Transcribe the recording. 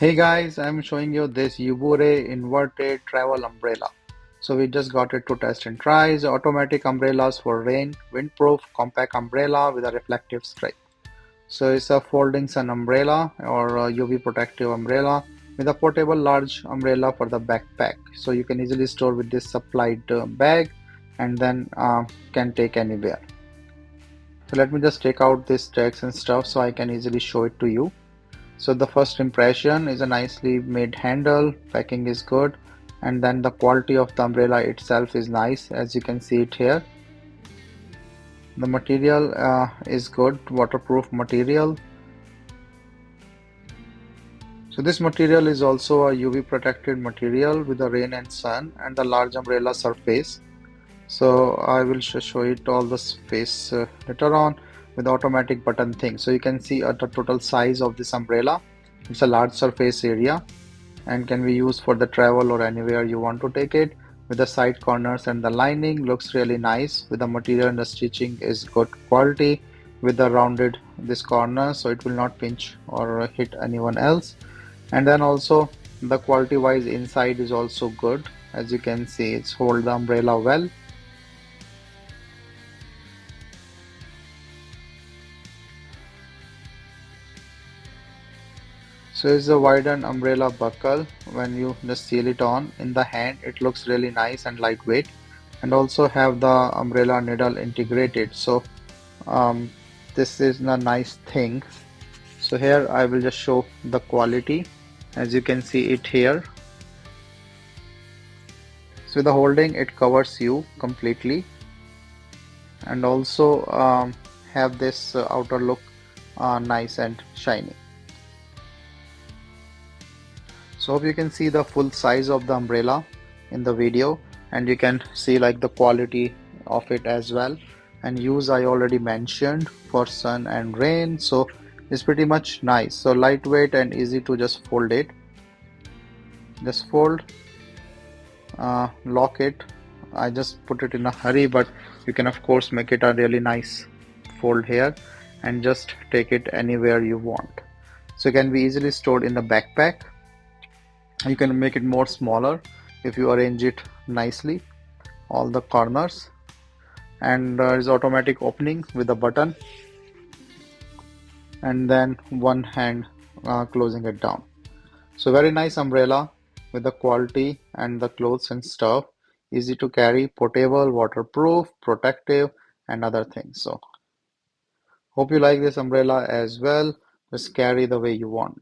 Hey guys, I'm showing you this Yoobure inverted travel umbrella. So we just got it to test and try. It's automatic umbrellas for rain, windproof, compact umbrella with a reflective stripe. So it's a folding sun umbrella or a UV protective umbrella with a portable large umbrella for the backpack. So you can easily store with this supplied bag and then can take anywhere. So let me just take out this text and stuff so I can easily show it to you. So the first impression is a nicely made handle, packing is good, and then the quality of the umbrella itself is nice as you can see it here. The material is good, waterproof material. So this material is also a UV protected material with the rain and sun and the large umbrella surface. So I will show it all the space later on with the automatic button thing. So you can see the total size of this umbrella. It's a large surface area and can be used for the travel or anywhere you want to take it. With the side corners and the lining looks really nice with the material and the stitching is good quality with the rounded this corner so it will not pinch or hit anyone else. And then also the quality wise inside is also good. As you can see, it's hold the umbrella well. So it's a widened umbrella buckle. When you just seal it on in the hand, it looks really nice and lightweight, and also have the umbrella needle integrated. So um, this is a nice thing. So here I will just show the quality. As you can see it here. So the holding it covers you completely, and also have this outer look nice and shiny. So hope you can see the full size of the umbrella in the video, and you can see like the quality of it as well. And use I already mentioned for sun and rain, so it's pretty much nice. So lightweight and easy to just fold it. Just fold, lock it. I just put it in a hurry, but you can of course make it a really nice fold here and just take it anywhere you want. So it can be easily stored in the backpack. You can make it more smaller if you arrange it nicely, all the corners, and there is automatic opening with a button and then one hand closing it down. So very nice umbrella with the quality and the clothes and stuff, easy to carry, portable, waterproof, protective, and other things. So hope you like this umbrella as well. Just carry the way you want.